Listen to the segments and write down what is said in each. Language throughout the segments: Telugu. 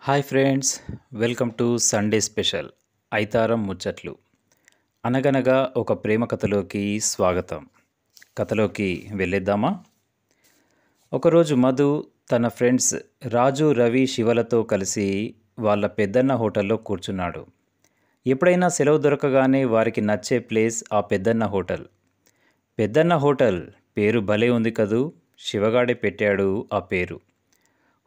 Hi friends, welcome to Sunday special ఐతారం ముచ్చట్లు. అనగనగా ఒక ప్రేమ కథలోకి స్వాగతం. కథలోకి వెళ్ళేద్దామా? ఒకరోజు మధు తన ఫ్రెండ్స్ రాజు, రవి, శివలతో కలిసి వాళ్ళ పెద్దన్న హోటల్లో కూర్చున్నాడు. ఎప్పుడైనా సెలవు దొరకగానే వారికి నచ్చే ప్లేస్ ఆ పెద్దన్న హోటల్. పెద్దన్న హోటల్ పేరు భలే ఉంది కదూ, శివగాడే పెట్టాడు ఆ పేరు.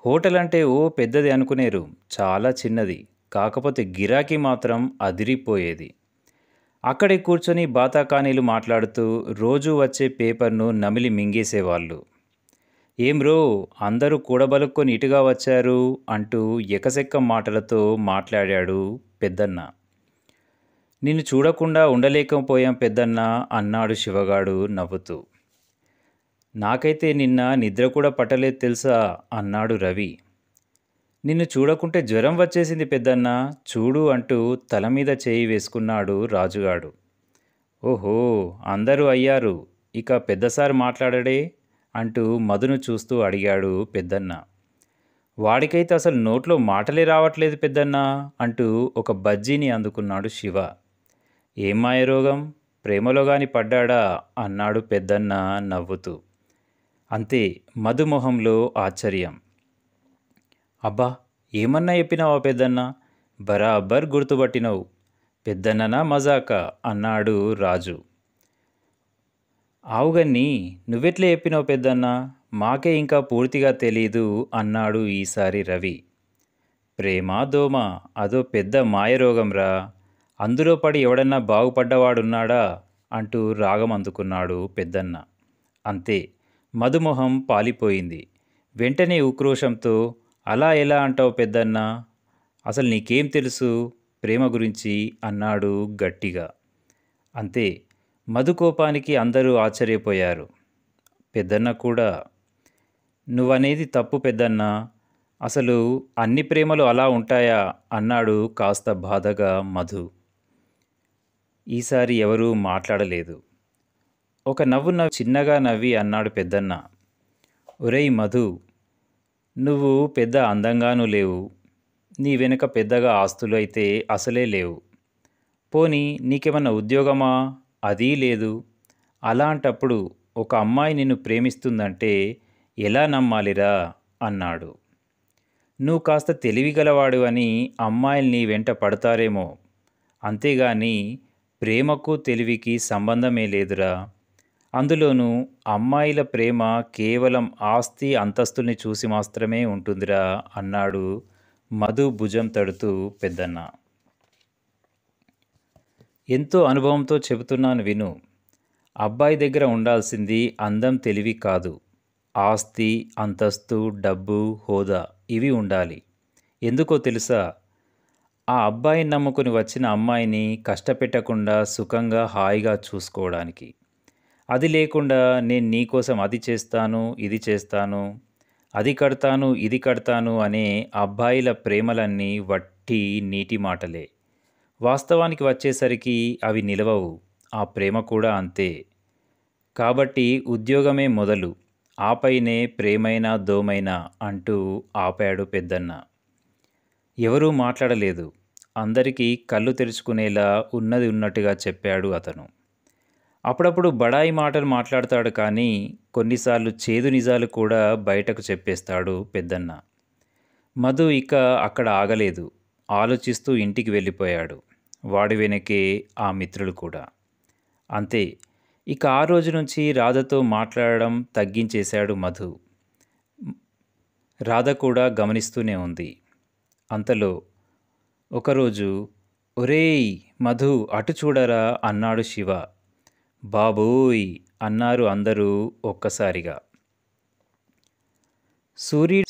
హోటల్ అంటే ఓ పెద్దది అనుకునేరు, చాలా చిన్నది. కాకపోతే గిరాకీ మాత్రం అదిరిపోయేది. అక్కడే కూర్చొని బాతాకానీలు మాట్లాడుతూ రోజూ వచ్చే పేపర్ను నమిలి మింగేసేవాళ్ళు. ఏం రో, అందరూ కూడబలుక్కొని ఇటుగా వచ్చారు అంటూ ఎకసెక్క మాటలతో మాట్లాడాడు పెద్దన్న. నిన్ను చూడకుండా ఉండలేకపోయాం పెద్దన్న అన్నాడు శివగాడు నవ్వుతూ. నాకైతే నిన్న నిద్ర కూడా పట్టలేదు తెలుసా అన్నాడు రవి. నిన్ను చూడకుంటే జ్వరం వచ్చేసింది పెద్దన్న, చూడు అంటూ తల మీద చేయి వేసుకున్నాడు రాజుగాడు. ఓహో, అందరూ అయ్యారు, ఇక పెద్దసారి మాట్లాడడే అంటూ మధును చూస్తూ అడిగాడు పెద్దన్న. వాడికైతే అసలు నోట్లో మాటలే రావట్లేదు పెద్దన్న అంటూ ఒక బజ్జీని అందుకున్నాడు శివ. ఏం మాయరోగం, ప్రేమలో గాని పడ్డాడా అన్నాడు పెద్దన్న నవ్వుతూ. అంతే, మధుమొహంలో ఆశ్చర్యం. అబ్బా, ఏమన్నా చెప్పినావా పెద్దన్న, బరాబర్ గుర్తుపట్టినవు. పెద్దన్ననా మజాకా అన్నాడు రాజు. ఆవుగన్ని, నువ్వెట్లే చెప్పినావు పెద్దన్న, మాకే ఇంకా పూర్తిగా తెలీదు అన్నాడు ఈసారి రవి. ప్రేమ దోమ అదో పెద్ద మాయరోగంరా, అందులో పడి ఎవడన్నా బాగుపడ్డవాడున్నాడా అంటూ రాగం అందుకున్నాడు పెద్దన్న. అంతే, మధుమొహం పాలిపోయింది. వెంటనే ఉక్రోషంతో, అలా ఎలా అంటావు పెద్దన్న, అసలు నీకేం తెలుసు ప్రేమ గురించి అన్నాడు గట్టిగా. అంతే, మధు కోపానికి అందరూ ఆశ్చర్యపోయారు. పెద్దన్న కూడా. నువ్వనేది తప్పు పెద్దన్న, అసలు అన్ని ప్రేమలు అలా ఉంటాయా అన్నాడు కాస్త బాధగా మధు. ఈసారి ఎవరూ మాట్లాడలేదు. ఒక నవ్వు చిన్నగా నవ్వి అన్నాడు పెద్దన్న. ఒరేయ్ మధు, నువ్వు పెద్ద అందంగానూ లేవు, నీ వెనుక పెద్దగా ఆస్తులు అయితే అసలే లేవు. పోనీ నీకేమన్నా ఉద్యోగమా, అదీ లేదు. అలాంటప్పుడు ఒక అమ్మాయి నిన్ను ప్రేమిస్తుందంటే ఎలా నమ్మాలిరా అన్నాడు. నువ్వు కాస్త తెలివిగలవాడు అని అమ్మాయిలు నీ వెంట పడతారేమో, అంతేగాని ప్రేమకు తెలివికి సంబంధమే లేదురా. అందులోనూ అమ్మాయిల ప్రేమ కేవలం ఆస్తి అంతస్తుల్ని చూసి మాత్రమే ఉంటుందిరా అన్నాడు మధు భుజం తడుతూ పెద్దన్న. ఎంతో అనుభవంతో చెబుతున్నాను విను. అబ్బాయి దగ్గర ఉండాల్సింది అందం, తెలివి కాదు, ఆస్తి, అంతస్తు, డబ్బు, హోదా, ఇవి ఉండాలి. ఎందుకో తెలుసా? ఆ అబ్బాయిని నమ్ముకుని వచ్చిన అమ్మాయిని కష్టపెట్టకుండా సుఖంగా హాయిగా చూసుకోవడానికి. అది లేకుండా నేను నీకోసం అది చేస్తాను, ఇది చేస్తాను, అది కడతాను, ఇది కడతాను అనే అబ్బాయిల ప్రేమలన్నీ వట్టి నీటి మాటలే. వాస్తవానికి వచ్చేసరికి అవి నిలవవు. ఆ ప్రేమ కూడా అంతే. కాబట్టి ఉద్యోగమే మొదలు, ఆపైనే ప్రేమైనా దోమైనా అంటూ ఆపాడు పెద్దన్న. ఎవరూ మాట్లాడలేదు. అందరికీ కళ్ళు తెరుచుకునేలా ఉన్నది ఉన్నట్టుగా చెప్పాడు అతను. అప్పుడప్పుడు బడాయి మాటలు మాట్లాడతాడు, కానీ కొన్నిసార్లు చేదు నిజాలు కూడా బయటకు చెప్పేస్తాడు పెద్దన్న. మధు ఇక అక్కడ ఆగలేదు. ఆలోచిస్తూ ఇంటికి వెళ్ళిపోయాడు. వాడి వెనకే ఆ మిత్రులు కూడా. అంతే, ఇక ఆ రోజు నుంచి రాధతో మాట్లాడడం తగ్గించేశాడు మధు. రాధ కూడా గమనిస్తూనే ఉంది. అంతలో ఒకరోజు, ఒరేయ్ మధు, అటు చూడరా అన్నాడు శివ. బాబోయ్ అన్నారు అందరూ ఒక్కసారిగా.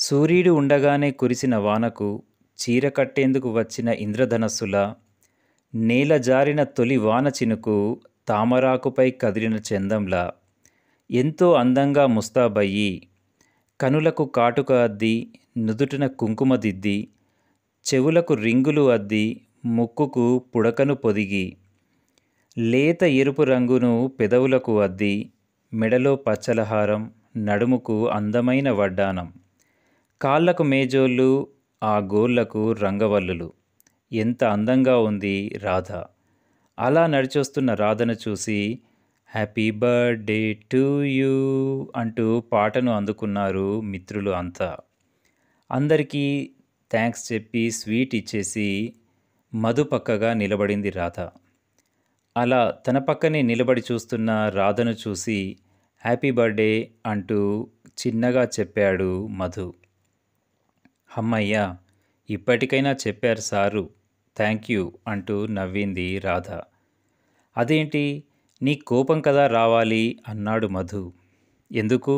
సూర్యుడు ఉండగానే కురిసిన వానకు చీర కట్టేందుకు వచ్చిన ఇంద్రధనస్సులా, నేల జారిన తొలి వాన చినుకు తామరాకుపై కదిలిన చందంలా ఎంతో అందంగా ముస్తాబయ్యి, కనులకు కాటుక అద్ది, నుదుటిన కుంకుమ దిద్ది, చెవులకు రింగులు అద్ది, ముక్కుకు పుడకను పొదిగి, లేత ఎరుపు రంగును పెదవులకు అద్ది, మెడలో పచ్చలహారం, నడుముకు అందమైన వడ్డానం, కాళ్లకు మేజోళ్ళు, ఆ గోళ్లకు రంగవల్లులు. ఎంత అందంగా ఉంది రాధ. అలా నడిచొస్తున్న రాధను చూసి హ్యాపీ బర్త్‌డే టు యూ అంటూ పాటను అందుకున్నారు మిత్రులు అంతా. అందరికీ థాంక్స్ చెప్పి స్వీట్ ఇచ్చేసి మధు పక్కగా నిలబడింది రాధ. అలా తన పక్కనే నిలబడి చూస్తున్న రాధను చూసి హ్యాపీ బర్త్‌డే అంటూ చిన్నగా చెప్పాడు మధు. హమ్మయ్య! ఇప్పటికైనా చెప్పారు సారు థాంక్ యూ అంటూ నవ్వింది రాధ. అదేంటి నీకు కోపం కదా రావాలి అన్నాడు మధు. ఎందుకు?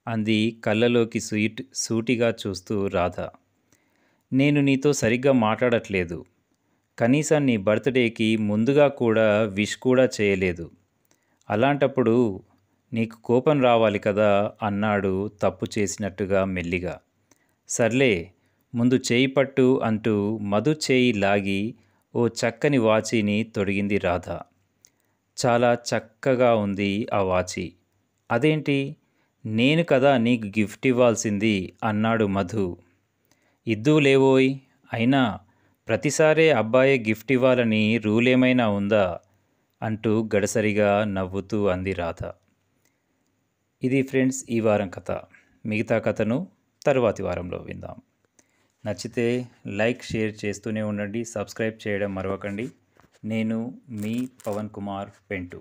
అంది కళ్ళలోకి సూటిగా చూస్తూ రాధ. నేను నీతో సరిగ్గా మాట్లాడట్లేదు. కనీసం నీ బర్త్‌డేకి ముందుగా కూడా విష్ కూడా చేయలేదు. అలాంటప్పుడు నీకు కోపం రావాలి కదా అన్నాడు తప్పు చేసినట్టుగా మెల్లిగా. సర్లే ముందు చేయి పట్టు అంటూ మధు చేయి లాగి ఓ చక్కని వాచీని తొడిగింది రాధ. చాలా చక్కగా ఉంది ఆ వాచి. అదేంటి నేను కదా నీకు గిఫ్ట్ ఇవ్వాల్సింది అన్నాడు మధు. ఇద్దువులేవోయ్ అయినా ప్రతిసారే అబ్బాయే గిఫ్ట్ ఇవ్వాలని రూలేమైనా ఉందా అంటూ గడసరిగా నవ్వుతూ అంది రాధ. ఇది ఫ్రెండ్స్ ఈ వారం కథ. మిగతా కథను తరువాతి వారంలో విందాం. నచ్చితే లైక్ షేర్ చేస్తూనే ఉండండి. సబ్స్క్రైబ్ చేయడం మరవకండి. నేను మీ పవన్ కుమార్ పెంటు.